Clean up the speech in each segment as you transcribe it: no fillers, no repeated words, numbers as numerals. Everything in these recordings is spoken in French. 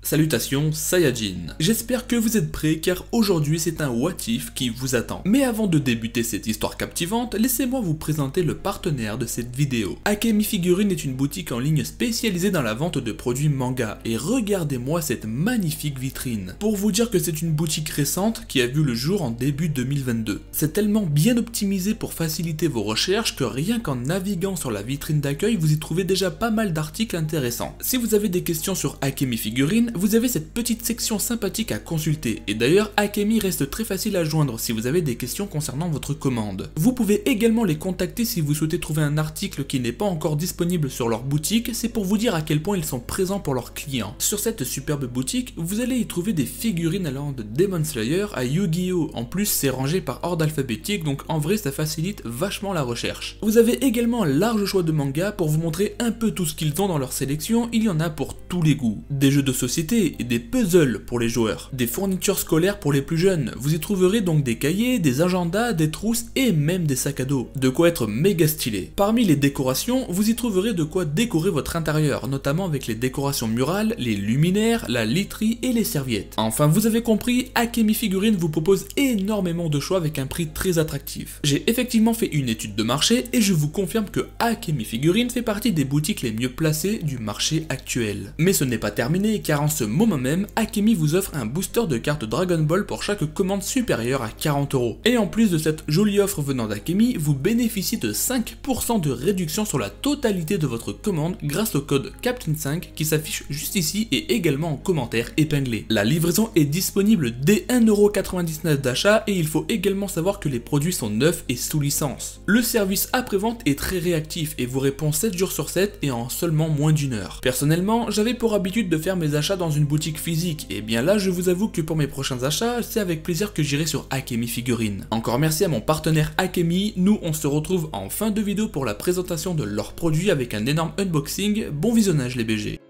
Salutations Saiyajin. J'espère que vous êtes prêts car aujourd'hui c'est un what if qui vous attend. Mais avant de débuter cette histoire captivante, laissez-moi vous présenter le partenaire de cette vidéo. Akemi Figurines est une boutique en ligne spécialisée dans la vente de produits manga et regardez-moi cette magnifique vitrine. Pour vous dire que c'est une boutique récente qui a vu le jour en début 2022. C'est tellement bien optimisé pour faciliter vos recherches que rien qu'en naviguant sur la vitrine d'accueil vous y trouvez déjà pas mal d'articles intéressants. Si vous avez des questions sur Akemi Figurines, vous avez cette petite section sympathique à consulter, et d'ailleurs Akemi reste très facile à joindre si vous avez des questions concernant votre commande. Vous pouvez également les contacter si vous souhaitez trouver un article qui n'est pas encore disponible sur leur boutique, c'est pour vous dire à quel point ils sont présents pour leurs clients. Sur cette superbe boutique, vous allez y trouver des figurines allant de Demon Slayer à Yu-Gi-Oh! En plus c'est rangé par ordre alphabétique, donc en vrai ça facilite vachement la recherche. Vous avez également un large choix de mangas pour vous montrer un peu tout ce qu'ils ont dans leur sélection, il y en a pour tous les goûts. Des jeux de société et des puzzles pour les joueurs, des fournitures scolaires pour les plus jeunes, vous y trouverez donc des cahiers, des agendas, des trousses et même des sacs à dos, de quoi être méga stylé. Parmi les décorations, vous y trouverez de quoi décorer votre intérieur, notamment avec les décorations murales, les luminaires, la literie et les serviettes. Enfin vous avez compris, Akemi Figurines vous propose énormément de choix avec un prix très attractif. J'ai effectivement fait une étude de marché et je vous confirme que Akemi Figurines fait partie des boutiques les mieux placées du marché actuel. Mais ce n'est pas terminé car en ce moment même, Akemi vous offre un booster de cartes Dragon Ball pour chaque commande supérieure à 40€. Et en plus de cette jolie offre venant d'Akemi, vous bénéficiez de 5% de réduction sur la totalité de votre commande grâce au code CAPTAIN5 qui s'affiche juste ici et également en commentaire épinglé. La livraison est disponible dès 1,99€ d'achat et il faut également savoir que les produits sont neufs et sous licence. Le service après-vente est très réactif et vous répond 7 jours sur 7 et en seulement moins d'une heure. Personnellement, j'avais pour habitude de faire mes achats dans une boutique physique, et bien là je vous avoue que pour mes prochains achats, c'est avec plaisir que j'irai sur Akemi Figurines. Encore merci à mon partenaire Akemi, nous on se retrouve en fin de vidéo pour la présentation de leurs produits avec un énorme unboxing, bon visionnage les BG.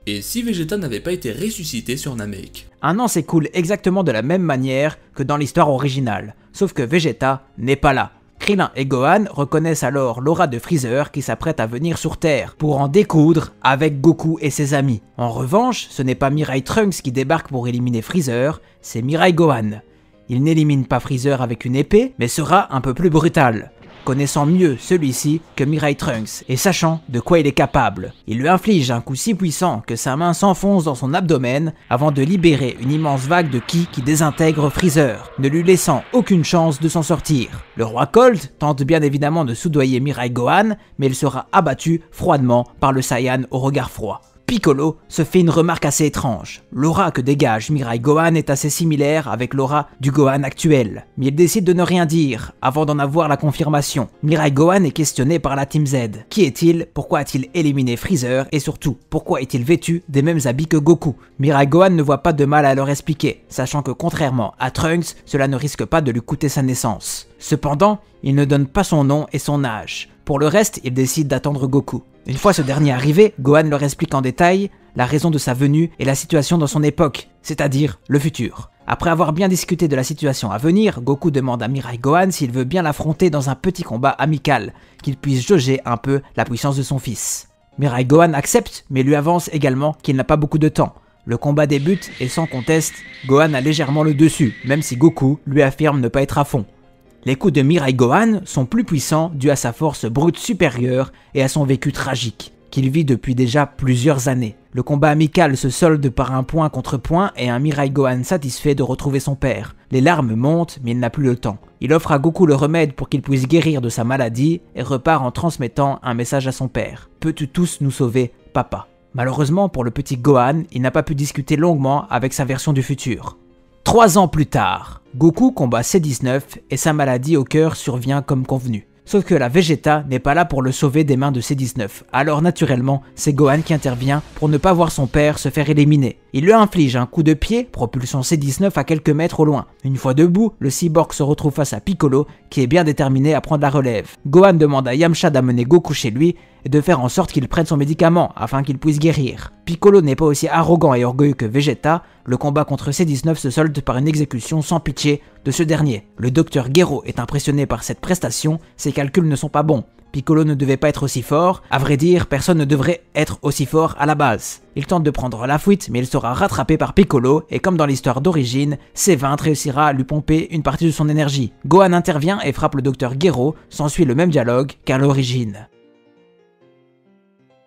Et si Vegeta n'avait pas été ressuscité sur Namek? Un an s'écoule exactement de la même manière que dans l'histoire originale, sauf que Vegeta n'est pas là. Krillin et Gohan reconnaissent alors l'aura de Freezer qui s'apprête à venir sur Terre pour en découdre avec Goku et ses amis. En revanche, ce n'est pas Mirai Trunks qui débarque pour éliminer Freezer, c'est Mirai Gohan. Il n'élimine pas Freezer avec une épée, mais sera un peu plus brutal, connaissant mieux celui-ci que Mirai Trunks et sachant de quoi il est capable. Il lui inflige un coup si puissant que sa main s'enfonce dans son abdomen avant de libérer une immense vague de ki qui désintègre Freezer, ne lui laissant aucune chance de s'en sortir. Le roi Colt tente bien évidemment de soudoyer Mirai Gohan, mais il sera abattu froidement par le Saiyan au regard froid. Piccolo se fait une remarque assez étrange. L'aura que dégage Mirai Gohan est assez similaire avec l'aura du Gohan actuel, mais il décide de ne rien dire avant d'en avoir la confirmation. Mirai Gohan est questionné par la Team Z. Qui est-il? Pourquoi a-t-il éliminé Freezer? Et surtout, pourquoi est-il vêtu des mêmes habits que Goku? Mirai Gohan ne voit pas de mal à leur expliquer, sachant que contrairement à Trunks, cela ne risque pas de lui coûter sa naissance. Cependant, il ne donne pas son nom et son âge. Pour le reste, il décide d'attendre Goku. Une fois ce dernier arrivé, Gohan leur explique en détail la raison de sa venue et la situation dans son époque, c'est-à-dire le futur. Après avoir bien discuté de la situation à venir, Goku demande à Mirai Gohan s'il veut bien l'affronter dans un petit combat amical, qu'il puisse jauger un peu la puissance de son fils. Mirai Gohan accepte, mais lui avance également qu'il n'a pas beaucoup de temps. Le combat débute et sans conteste, Gohan a légèrement le dessus, même si Goku lui affirme ne pas être à fond. Les coups de Mirai Gohan sont plus puissants dû à sa force brute supérieure et à son vécu tragique, qu'il vit depuis déjà plusieurs années. Le combat amical se solde par un point contre point et un Mirai Gohan satisfait de retrouver son père. Les larmes montent mais il n'a plus le temps. Il offre à Goku le remède pour qu'il puisse guérir de sa maladie et repart en transmettant un message à son père. « Peux-tu tous nous sauver, papa ?» Malheureusement pour le petit Gohan, il n'a pas pu discuter longuement avec sa version du futur. 3 ans plus tard, Goku combat C-19 et sa maladie au cœur survient comme convenu. Sauf que la Vegeta n'est pas là pour le sauver des mains de C-19, alors naturellement, c'est Gohan qui intervient pour ne pas voir son père se faire éliminer. Il lui inflige un coup de pied, propulsant C-19 à quelques mètres au loin. Une fois debout, le cyborg se retrouve face à Piccolo, qui est bien déterminé à prendre la relève. Gohan demande à Yamcha d'amener Goku chez lui, et de faire en sorte qu'il prenne son médicament afin qu'il puisse guérir. Piccolo n'est pas aussi arrogant et orgueilleux que Vegeta, le combat contre C-19 se solde par une exécution sans pitié de ce dernier. Le docteur Gero est impressionné par cette prestation, ses calculs ne sont pas bons. Piccolo ne devait pas être aussi fort, à vrai dire, personne ne devrait être aussi fort à la base. Il tente de prendre la fuite, mais il sera rattrapé par Piccolo, et comme dans l'histoire d'origine, C20 réussira à lui pomper une partie de son énergie. Gohan intervient et frappe le docteur Gero, s'ensuit le même dialogue qu'à l'origine.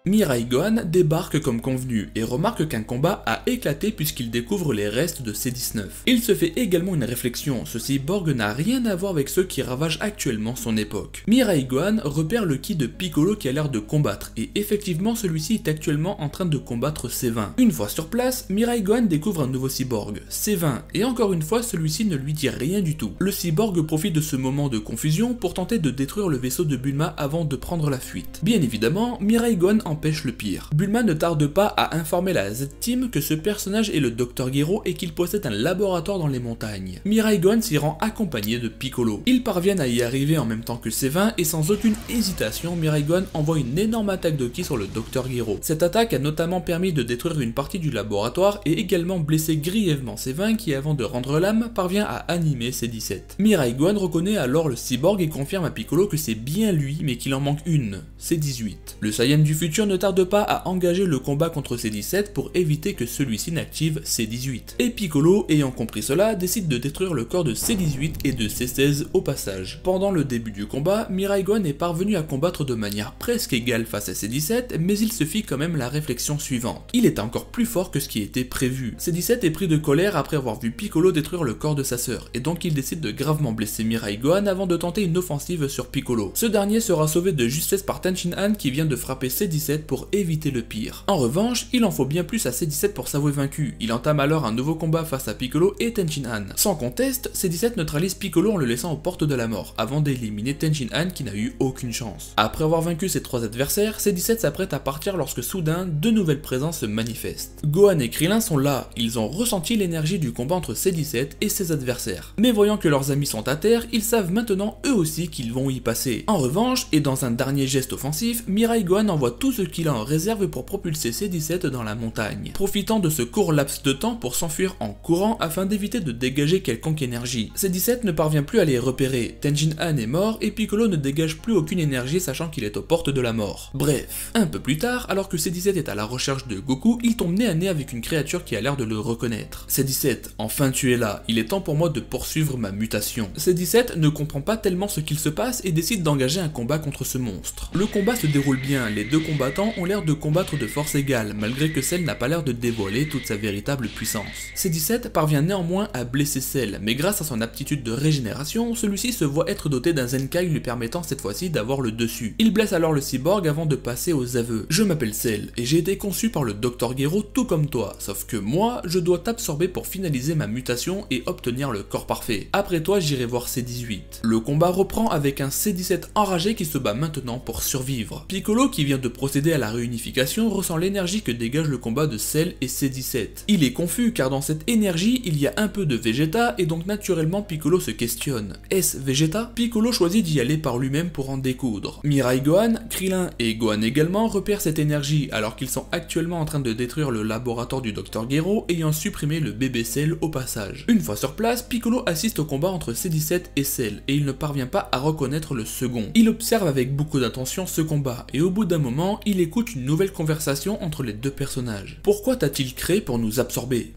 Mirai Gohan débarque comme convenu et remarque qu'un combat a éclaté puisqu'il découvre les restes de C-19. Il se fait également une réflexion, ce cyborg n'a rien à voir avec ceux qui ravagent actuellement son époque. Mirai Gohan repère le ki de Piccolo qui a l'air de combattre et effectivement celui-ci est actuellement en train de combattre C20. Une fois sur place, Mirai Gohan découvre un nouveau cyborg, C20, et encore une fois celui-ci ne lui dit rien du tout. Le cyborg profite de ce moment de confusion pour tenter de détruire le vaisseau de Bulma avant de prendre la fuite. Bien évidemment, Mirai Gohan empêche le pire. Bulma ne tarde pas à informer la Z-Team que ce personnage est le Dr Gero et qu'il possède un laboratoire dans les montagnes. Mirai Gohan s'y rend accompagné de Piccolo. Ils parviennent à y arriver en même temps que C20 et sans aucune hésitation, Mirai Gohan envoie une énorme attaque de ki sur le Dr Gero. Cette attaque a notamment permis de détruire une partie du laboratoire et également blesser grièvement C20 qui avant de rendre l'âme parvient à animer C-17. Mirai Gohan reconnaît alors le cyborg et confirme à Piccolo que c'est bien lui mais qu'il en manque une, C-18. Le Saiyan du futur ne tarde pas à engager le combat contre C-17 pour éviter que celui-ci n'active C-18. Et Piccolo, ayant compris cela, décide de détruire le corps de C-18 et de C-16 au passage. Pendant le début du combat, Mirai Gohan est parvenu à combattre de manière presque égale face à C-17, mais il se fit quand même la réflexion suivante. Il est encore plus fort que ce qui était prévu. C-17 est pris de colère après avoir vu Piccolo détruire le corps de sa sœur, et donc il décide de gravement blesser Mirai Gohan avant de tenter une offensive sur Piccolo. Ce dernier sera sauvé de justesse par Tenshin Han qui vient de frapper C-17 pour éviter le pire. En revanche, il en faut bien plus à C-17 pour s'avouer vaincu. Il entame alors un nouveau combat face à Piccolo et Tenshin Han. Sans conteste, C-17 neutralise Piccolo en le laissant aux portes de la mort, avant d'éliminer Tenshin Han qui n'a eu aucune chance. Après avoir vaincu ses trois adversaires, C-17 s'apprête à partir lorsque soudain, deux nouvelles présences se manifestent. Gohan et Krillin sont là, ils ont ressenti l'énergie du combat entre C-17 et ses adversaires. Mais voyant que leurs amis sont à terre, ils savent maintenant eux aussi qu'ils vont y passer. En revanche, et dans un dernier geste offensif, Mirai Gohan envoie tout ce qu'il a en réserve pour propulser C-17 dans la montagne, profitant de ce court laps de temps pour s'enfuir en courant afin d'éviter de dégager quelconque énergie. C-17 ne parvient plus à les repérer, Tenshin Han est mort et Piccolo ne dégage plus aucune énergie sachant qu'il est aux portes de la mort. Bref, un peu plus tard, alors que C-17 est à la recherche de Goku, il tombe nez à nez avec une créature qui a l'air de le reconnaître. C-17, enfin tu es là, il est temps pour moi de poursuivre ma mutation. C-17 ne comprend pas tellement ce qu'il se passe et décide d'engager un combat contre ce monstre. Le combat se déroule bien, les deux combattants ont l'air de combattre de force égale, malgré que Cell n'a pas l'air de dévoiler toute sa véritable puissance. C-17 parvient néanmoins à blesser Cell, mais grâce à son aptitude de régénération, celui-ci se voit être doté d'un Zenkai lui permettant cette fois-ci d'avoir le dessus. Il blesse alors le cyborg avant de passer aux aveux. Je m'appelle Cell, et j'ai été conçu par le Dr Gero tout comme toi, sauf que moi, je dois t'absorber pour finaliser ma mutation et obtenir le corps parfait. Après toi, j'irai voir C-18. Le combat reprend avec un C-17 enragé qui se bat maintenant pour survivre. Piccolo, qui vient de procéder à la réunification, ressent l'énergie que dégage le combat de Cell et C-17. Il est confus car dans cette énergie, il y a un peu de Vegeta et donc naturellement Piccolo se questionne. Est-ce Vegeta? Piccolo choisit d'y aller par lui-même pour en découdre. Mirai Gohan, Krillin et Gohan également repèrent cette énergie alors qu'ils sont actuellement en train de détruire le laboratoire du Dr Gero ayant supprimé le bébé Cell au passage. Une fois sur place, Piccolo assiste au combat entre C-17 et Cell et il ne parvient pas à reconnaître le second. Il observe avec beaucoup d'attention ce combat et au bout d'un moment, il écoute une nouvelle conversation entre les deux personnages. Pourquoi t'a-t-il créé pour nous absorber?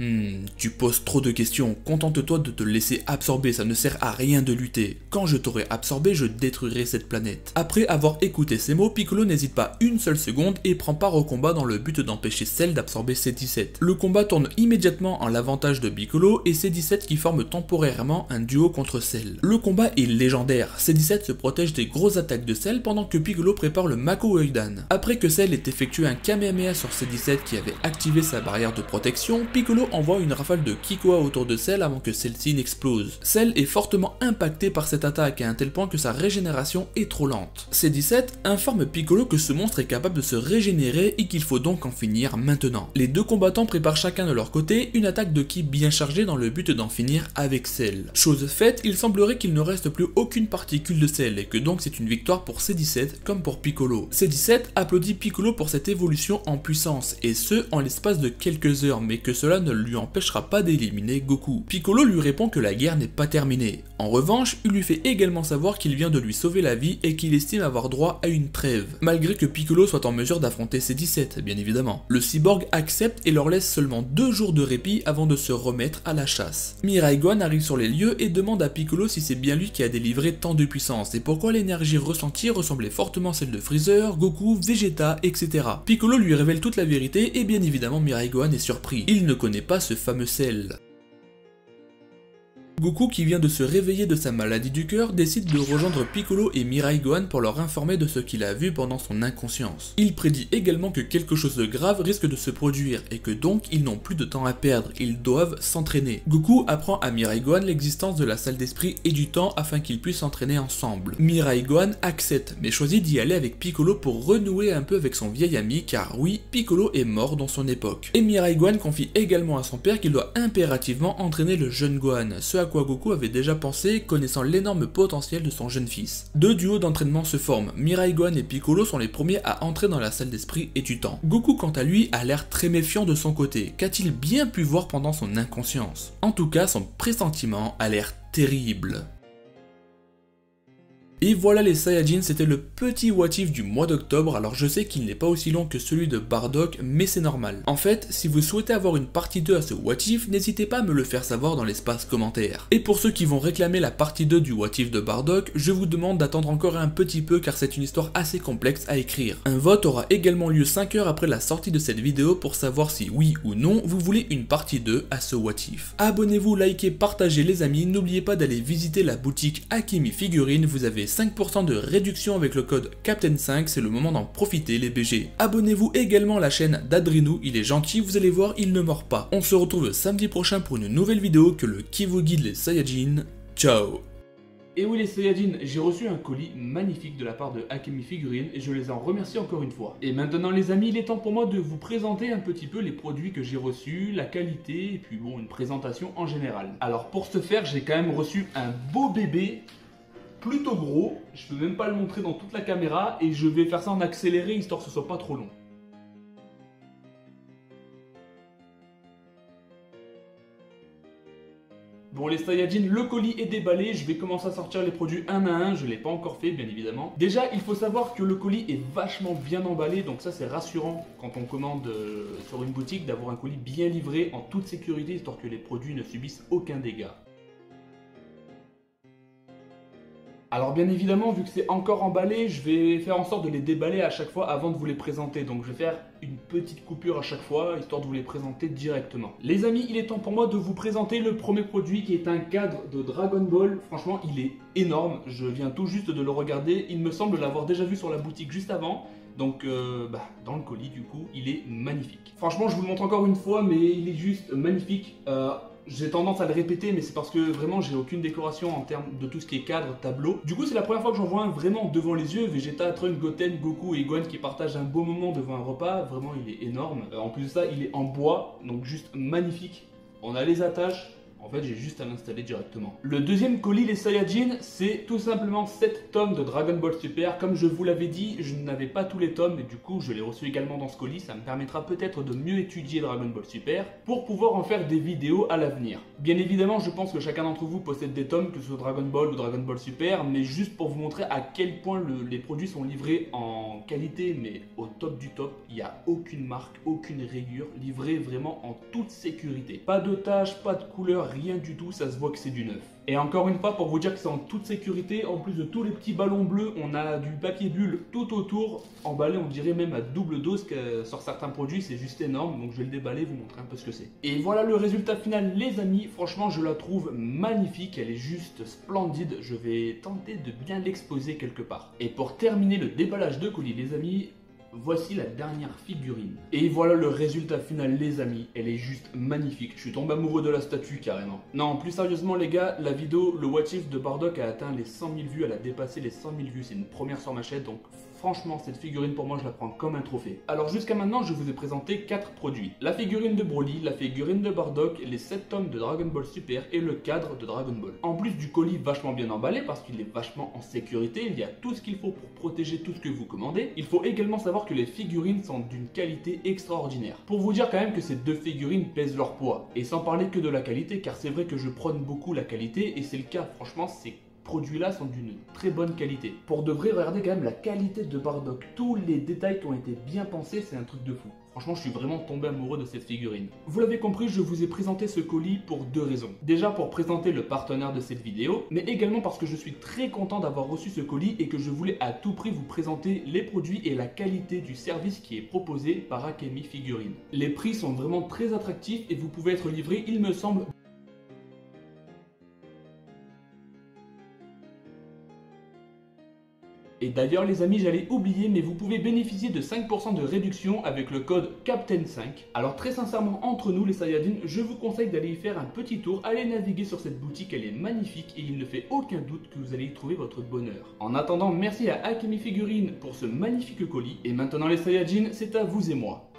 Tu poses trop de questions, contente-toi de te laisser absorber, ça ne sert à rien de lutter. Quand je t'aurai absorbé, je détruirai cette planète. Après avoir écouté ces mots, Piccolo n'hésite pas une seule seconde et prend part au combat dans le but d'empêcher Cell d'absorber C-17. Le combat tourne immédiatement en l'avantage de Piccolo et C-17 qui forment temporairement un duo contre Cell. Le combat est légendaire, C-17 se protège des grosses attaques de Cell pendant que Piccolo prépare le Mako Uidan. Après que Cell ait effectué un Kamehameha sur C17 qui avait activé sa barrière de protection, Piccolo envoie une rafale de Kikoa autour de Cell avant que celle-ci n'explose. Cell est fortement impacté par cette attaque à un tel point que sa régénération est trop lente. C17 informe Piccolo que ce monstre est capable de se régénérer et qu'il faut donc en finir maintenant. Les deux combattants préparent chacun de leur côté une attaque de ki bien chargée dans le but d'en finir avec Cell. Chose faite, il semblerait qu'il ne reste plus aucune particule de Cell et que donc c'est une victoire pour C17 comme pour Piccolo. C17 applaudit Piccolo pour cette évolution en puissance et ce en l'espace de quelques heures, mais que cela ne lui empêchera pas d'éliminer Goku. Piccolo lui répond que la guerre n'est pas terminée. En revanche, il lui fait également savoir qu'il vient de lui sauver la vie et qu'il estime avoir droit à une trêve, malgré que Piccolo soit en mesure d'affronter C17, bien évidemment. Le cyborg accepte et leur laisse seulement 2 jours de répit avant de se remettre à la chasse. Mirai Gohan arrive sur les lieux et demande à Piccolo si c'est bien lui qui a délivré tant de puissance et pourquoi l'énergie ressentie ressemblait fortement à celle de Freezer, Goku, Vegeta, etc. Piccolo lui révèle toute la vérité et bien évidemment Mirai Gohan est surpris. Il ne connaît pas ce fameux Cell. Goku, qui vient de se réveiller de sa maladie du cœur, décide de rejoindre Piccolo et Mirai Gohan pour leur informer de ce qu'il a vu pendant son inconscience. Il prédit également que quelque chose de grave risque de se produire et que donc ils n'ont plus de temps à perdre, ils doivent s'entraîner. Goku apprend à Mirai Gohan l'existence de la salle d'esprit et du temps afin qu'ils puissent s'entraîner ensemble. Mirai Gohan accepte, mais choisit d'y aller avec Piccolo pour renouer un peu avec son vieil ami car oui, Piccolo est mort dans son époque. Et Mirai Gohan confie également à son père qu'il doit impérativement entraîner le jeune Gohan, ce à quoi Goku avait déjà pensé, connaissant l'énorme potentiel de son jeune fils. Deux duos d'entraînement se forment, Mirai Gohan et Piccolo sont les premiers à entrer dans la salle d'esprit et du temps. Goku quant à lui a l'air très méfiant de son côté, qu'a-t-il bien pu voir pendant son inconscience? En tout cas, son pressentiment a l'air terrible. Et voilà les Saiyajins, c'était le petit what if du mois d'octobre, alors je sais qu'il n'est pas aussi long que celui de Bardock, mais c'est normal. En fait, si vous souhaitez avoir une partie 2 à ce what if, n'hésitez pas à me le faire savoir dans l'espace commentaire. Et pour ceux qui vont réclamer la partie 2 du what if de Bardock, je vous demande d'attendre encore un petit peu car c'est une histoire assez complexe à écrire. Un vote aura également lieu 5 heures après la sortie de cette vidéo pour savoir si oui ou non vous voulez une partie 2 à ce what if. Abonnez-vous, likez, partagez les amis, n'oubliez pas d'aller visiter la boutique Akemi Figurines, vous avez 5% de réduction avec le code CAPTAIN5, c'est le moment d'en profiter les BG. Abonnez-vous également à la chaîne d'Adrinou, il est gentil, vous allez voir, il ne mord pas. On se retrouve samedi prochain pour une nouvelle vidéo que le qui vous guide les Saiyajins. Ciao. Et oui les Saiyajins, j'ai reçu un colis magnifique de la part de Akemi Figurines et je les en remercie encore une fois. Et maintenant les amis, il est temps pour moi de vous présenter un petit peu les produits que j'ai reçus, la qualité et puis bon, une présentation en général. Alors pour ce faire, j'ai quand même reçu un beau bébé, plutôt gros, je peux même pas le montrer dans toute la caméra et je vais faire ça en accéléré histoire que ce soit pas trop long. Bon les Saiyajins, le colis est déballé, je vais commencer à sortir les produits un à un, je ne l'ai pas encore fait bien évidemment. Déjà il faut savoir que le colis est vachement bien emballé, donc ça c'est rassurant quand on commande sur une boutique d'avoir un colis bien livré en toute sécurité histoire que les produits ne subissent aucun dégât. Alors bien évidemment, vu que c'est encore emballé, je vais faire en sorte de les déballer à chaque fois avant de vous les présenter. Donc je vais faire une petite coupure à chaque fois, histoire de vous les présenter directement. Les amis, il est temps pour moi de vous présenter le premier produit qui est un cadre de Dragon Ball. Franchement, il est énorme, je viens tout juste de le regarder. Il me semble l'avoir déjà vu sur la boutique juste avant. Donc dans le colis du coup, il est magnifique. Franchement, je vous le montre encore une fois, mais il est juste magnifique. J'ai tendance à le répéter, mais c'est parce que vraiment j'ai aucune décoration en termes de tout ce qui est cadre, tableau. Du coup c'est la première fois que j'en vois un vraiment devant les yeux. Vegeta, Trunks, Goten, Goku et Gohan qui partagent un beau moment devant un repas. Vraiment il est énorme. En plus de ça il est en bois, donc juste magnifique. On a les attaches. En fait, j'ai juste à l'installer directement. Le deuxième colis, les Saiyajins, c'est tout simplement 7 tomes de Dragon Ball Super. Comme je vous l'avais dit, je n'avais pas tous les tomes, et du coup, je l'ai reçu également dans ce colis. Ça me permettra peut-être de mieux étudier Dragon Ball Super pour pouvoir en faire des vidéos à l'avenir. Bien évidemment, je pense que chacun d'entre vous possède des tomes, que ce soit Dragon Ball ou Dragon Ball Super, mais juste pour vous montrer à quel point les produits sont livrés en qualité, mais au top du top. Il n'y a aucune marque, aucune rayure, livré vraiment en toute sécurité. Pas de taches, pas de couleur, rien du tout, ça se voit que c'est du neuf. Et encore une fois, pour vous dire que c'est en toute sécurité, en plus de tous les petits ballons bleus, on a du papier bulle tout autour, emballé on dirait même à double dose sur certains produits, c'est juste énorme, donc je vais le déballer, vous montrer un peu ce que c'est. Et voilà le résultat final les amis, franchement je la trouve magnifique, elle est juste splendide, je vais tenter de bien l'exposer quelque part. Et pour terminer le déballage de colis les amis, voici la dernière figurine. Et voilà le résultat final les amis, elle est juste magnifique, je suis tombé amoureux de la statue carrément. Non, plus sérieusement les gars, la vidéo, le what if de Bardock a atteint les 100 000 vues, elle a dépassé les 100 000 vues, c'est une première sur ma chaîne, donc franchement cette figurine pour moi je la prends comme un trophée. Alors jusqu'à maintenant je vous ai présenté 4 produits. La figurine de Broly, la figurine de Bardock, les 7 tomes de Dragon Ball Super et le cadre de Dragon Ball. En plus du colis vachement bien emballé parce qu'il est vachement en sécurité, il y a tout ce qu'il faut pour protéger tout ce que vous commandez. Il faut également savoir que les figurines sont d'une qualité extraordinaire. Pour vous dire quand même que ces deux figurines pèsent leur poids. Et sans parler que de la qualité, car c'est vrai que je prône beaucoup la qualité et c'est le cas, franchement ces produits-là sont d'une très bonne qualité. Pour de vrai, regardez quand même la qualité de Bardock. Tous les détails qui ont été bien pensés, c'est un truc de fou. Franchement, je suis vraiment tombé amoureux de cette figurine. Vous l'avez compris, je vous ai présenté ce colis pour 2 raisons. Déjà pour présenter le partenaire de cette vidéo, mais également parce que je suis très content d'avoir reçu ce colis et que je voulais à tout prix vous présenter les produits et la qualité du service qui est proposé par Akemi Figurines. Les prix sont vraiment très attractifs et vous pouvez être livré, il me semble, et d'ailleurs les amis, j'allais oublier, mais vous pouvez bénéficier de 5% de réduction avec le code CAPTAIN5. Alors très sincèrement, entre nous les Saiyajins, je vous conseille d'aller y faire un petit tour, allez naviguer sur cette boutique, elle est magnifique et il ne fait aucun doute que vous allez y trouver votre bonheur. En attendant, merci à Akemi Figurines pour ce magnifique colis, et maintenant les Saiyajins, c'est à vous et moi.